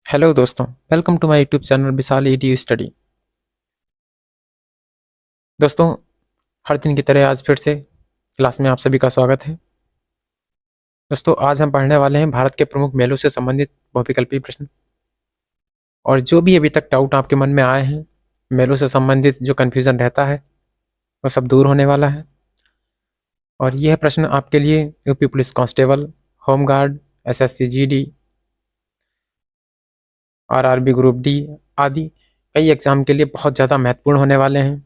Hello दोस्तों, welcome to my YouTube channel Vishal EDU study. दोस्तों, हर दिन की तरह आज फिर से क्लास में आप सभी का स्वागत है। दोस्तों, आज हम पढ़ने वाले हैं भारत के प्रमुख मेलों से संबंधित बहुविकल्पीय प्रश्न। और जो भी अभी तक डाउट आपके मन में आए हैं, मेलों से संबंधित जो कन्फ्यूज़न रहता है, वो सब दूर होने वाला है। और यह प्रश्न आपके लिए UP police constable, home guard, SSC GD, RRB group D आदि कई एग्जाम के लिए बहुत ज़्यादा महत्वपूर्ण होने वाले हैं।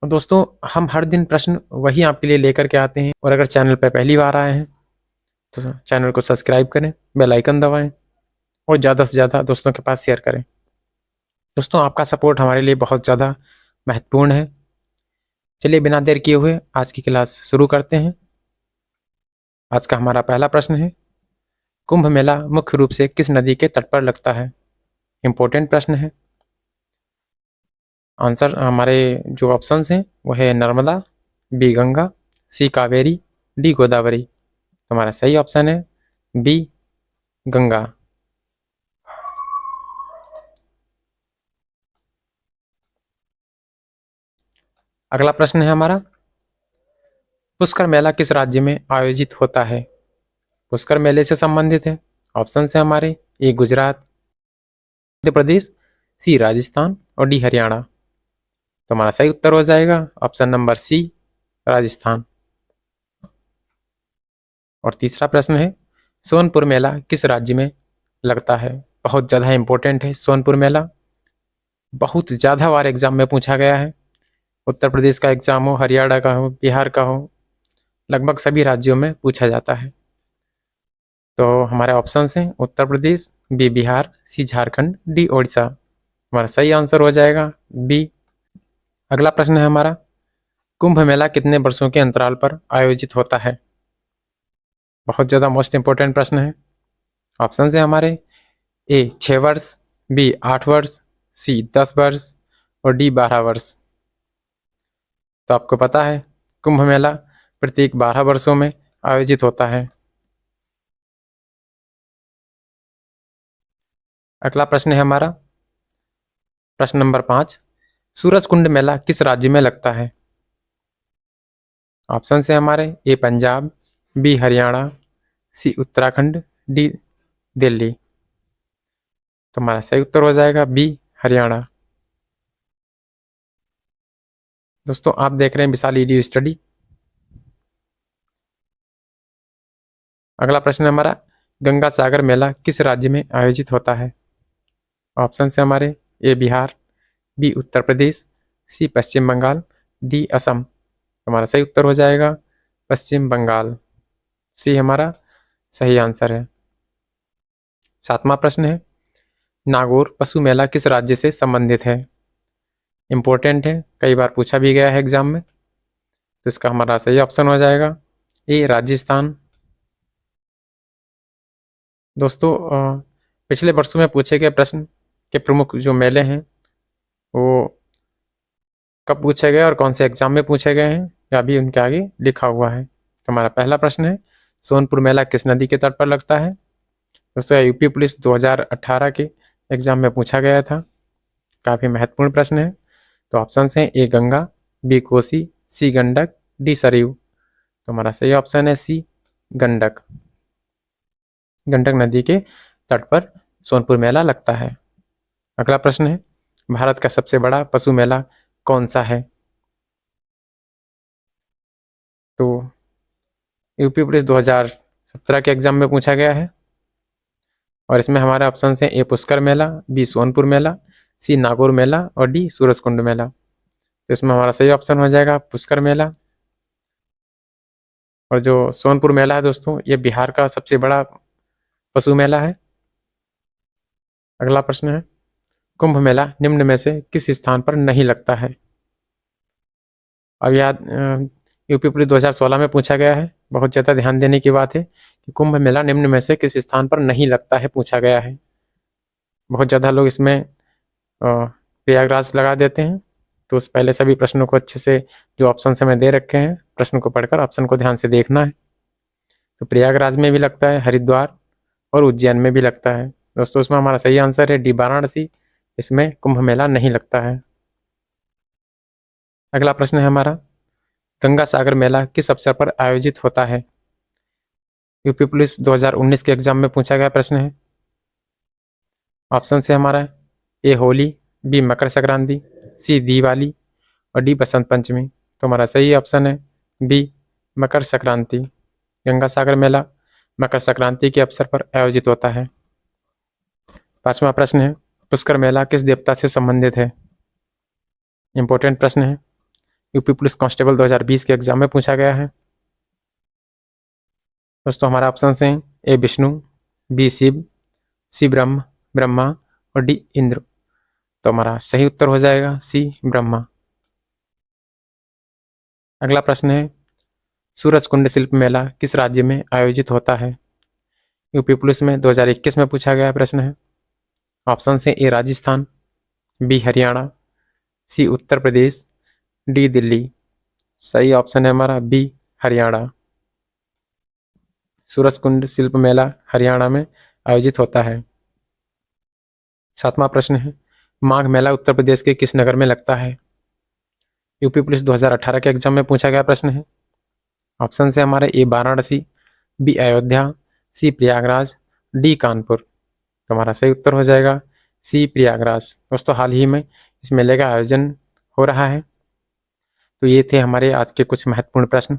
और दोस्तों, हम हर दिन प्रश्न वही आपके लिए लेकर के आते हैं। और अगर चैनल पर पहली बार आए हैं तो चैनल को सब्सक्राइब करें, बेल आइकन दबाएं और ज़्यादा से ज़्यादा दोस्तों के पास शेयर करें। दोस्तों, आपका सपोर्ट हमारे लिए बहुत ज़्यादा महत्वपूर्ण है। चलिए बिना देर किए हुए आज की क्लास शुरू करते हैं। आज का हमारा पहला प्रश्न है, कुंभ मेला मुख्य रूप से किस नदी के तट पर लगता है? इम्पोर्टेंट प्रश्न है। आंसर हमारे जो ऑप्शंस हैं वो है नर्मदा, बी गंगा, सी कावेरी, डी गोदावरी। तो हमारा सही ऑप्शन है बी गंगा। अगला प्रश्न है हमारा, पुष्कर मेला किस राज्य में आयोजित होता है? पुष्कर मेले से संबंधित है। ऑप्शन है हमारे ए गुजरात, मध्य प्रदेश, सी राजस्थान और डी हरियाणा। तो हमारा सही उत्तर हो जाएगा ऑप्शन नंबर सी, राजस्थान। और तीसरा प्रश्न है, सोनपुर मेला किस राज्य में लगता है? बहुत ज़्यादा इंपॉर्टेंट है सोनपुर मेला, बहुत ज़्यादा बार एग्जाम में पूछा गया है। उत्तर प्रदेश का एग्जाम हो, हरियाणा का हो, बिहार का हो, लगभग सभी राज्यों में पूछा जाता है। तो हमारे ऑप्शंस हैं उत्तर प्रदेश, बी बिहार, सी झारखंड, डी ओडिशा। हमारा सही आंसर हो जाएगा बी। अगला प्रश्न है हमारा, कुंभ मेला कितने वर्षों के अंतराल पर आयोजित होता है? बहुत ज़्यादा मोस्ट इंपॉर्टेंट प्रश्न है। ऑप्शन है हमारे ए 6 वर्ष, बी 8 वर्ष, सी 10 वर्ष और डी 12 वर्ष। तो आपको पता है कुंभ मेला प्रत्येक 12 वर्षों में आयोजित होता है। अगला प्रश्न है हमारा प्रश्न नंबर 5, सूरज कुंड मेला किस राज्य में लगता है? ऑप्शन है हमारे ए पंजाब, बी हरियाणा, सी उत्तराखंड, डी दिल्ली। तो हमारा सही उत्तर हो जाएगा बी हरियाणा। दोस्तों, आप देख रहे हैं विशाल ईडीयू स्टडी। अगला प्रश्न है हमारा, गंगा सागर मेला किस राज्य में आयोजित होता है? ऑप्शन है हमारे ए बिहार, बी उत्तर प्रदेश, सी पश्चिम बंगाल, डी असम। हमारा सही उत्तर हो जाएगा पश्चिम बंगाल। सी हमारा सही आंसर है। 7वां प्रश्न है, नागौर पशु मेला किस राज्य से संबंधित है? इंपॉर्टेंट है, कई बार पूछा भी गया है एग्जाम में। तो इसका हमारा सही ऑप्शन हो जाएगा ए राजस्थान। दोस्तों, पिछले वर्षों में पूछे गए प्रश्न के प्रमुख जो मेले हैं वो कब पूछे गए और कौन से एग्जाम में पूछे गए हैं, या भी उनके आगे लिखा हुआ है। तो हमारा पहला प्रश्न है, सोनपुर मेला किस नदी के तट पर लगता है? दोस्तों, यूपी पुलिस 2018 के एग्जाम में पूछा गया था, काफ़ी महत्वपूर्ण प्रश्न है। तो ऑप्शन हैं ए गंगा, बी कोसी, सी गंडक, डी सरयू। तो हमारा सही ऑप्शन है सी गंडक। गंडक नदी के तट पर सोनपुर मेला लगता है। अगला प्रश्न है, भारत का सबसे बड़ा पशु मेला कौन सा है? तो यूपी पुलिस 2017 के एग्जाम में पूछा गया है और इसमें हमारे ऑप्शन हैं ए पुष्कर मेला, बी सोनपुर मेला, सी नागौर मेला और डी सूरजकुंड मेला। तो इसमें हमारा सही ऑप्शन हो जाएगा पुष्कर मेला। और जो सोनपुर मेला है दोस्तों, ये बिहार का सबसे बड़ा पशु मेला है। अगला प्रश्न है, कुंभ मेला निम्न में से किस स्थान पर नहीं लगता है? अब याद यूपी पुलिस 2016 में पूछा गया है, बहुत ज़्यादा ध्यान देने की बात है कि कुंभ मेला निम्न में से किस स्थान पर नहीं लगता है पूछा गया है। बहुत ज़्यादा लोग इसमें प्रयागराज लगा देते हैं। तो उस पहले सभी प्रश्नों को अच्छे से, जो ऑप्शन से मैं दे रखे हैं, प्रश्न को पढ़कर ऑप्शन को ध्यान से देखना है। तो प्रयागराज में भी लगता है, हरिद्वार और उज्जैन में भी लगता है। दोस्तों इसमें हमारा सही आंसर है डी वाराणसी, इसमें कुंभ मेला नहीं लगता है। अगला प्रश्न है हमारा, गंगा सागर मेला किस अवसर पर आयोजित होता है? यूपी पुलिस 2019 के एग्जाम में पूछा गया प्रश्न है। ऑप्शन से हमारा ए होली, बी मकर संक्रांति, सी दिवाली और डी बसंत पंचमी। तो हमारा सही ऑप्शन है बी मकर संक्रांति। गंगा सागर मेला मकर संक्रांति के अवसर पर आयोजित होता है। 5वां प्रश्न है, पुष्कर मेला किस देवता से संबंधित है? इंपॉर्टेंट प्रश्न है, यूपी पुलिस कांस्टेबल 2020 के एग्जाम में पूछा गया है। दोस्तों हमारा ऑप्शन है ए विष्णु, बी शिव, सी ब्रह्मा और डी इंद्र। तो हमारा सही उत्तर हो जाएगा सी ब्रह्मा। अगला प्रश्न है, सूरजकुंड शिल्प मेला किस राज्य में आयोजित होता है? यूपी पुलिस में 2021 में पूछा गया प्रश्न है। ऑप्शन से ए राजस्थान, बी हरियाणा, सी उत्तर प्रदेश, डी दिल्ली। सही ऑप्शन है हमारा बी हरियाणा। सूरजकुंड शिल्प मेला हरियाणा में आयोजित होता है। 7वां प्रश्न है, माघ मेला उत्तर प्रदेश के किस नगर में लगता है? यूपी पुलिस 2018 के एग्जाम में पूछा गया प्रश्न है। ऑप्शन से हमारे ए वाराणसी, बी अयोध्या, सी प्रयागराज, डी कानपुर। तो हमारा सही उत्तर हो जाएगा सी प्रयागराज। दोस्तों हाल ही में इस मेले का आयोजन हो रहा है। तो ये थे हमारे आज के कुछ महत्वपूर्ण प्रश्न।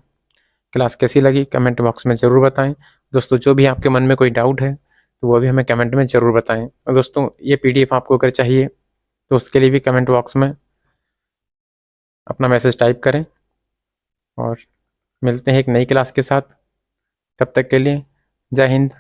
क्लास कैसी लगी कमेंट बॉक्स में ज़रूर बताएं। दोस्तों जो भी आपके मन में कोई डाउट है तो वो भी हमें कमेंट में ज़रूर बताएं। और दोस्तों ये पीडीएफ आपको अगर चाहिए तो उसके लिए भी कमेंट बॉक्स में अपना मैसेज टाइप करें। और मिलते हैं एक नई क्लास के साथ, तब तक के लिए जय हिंद।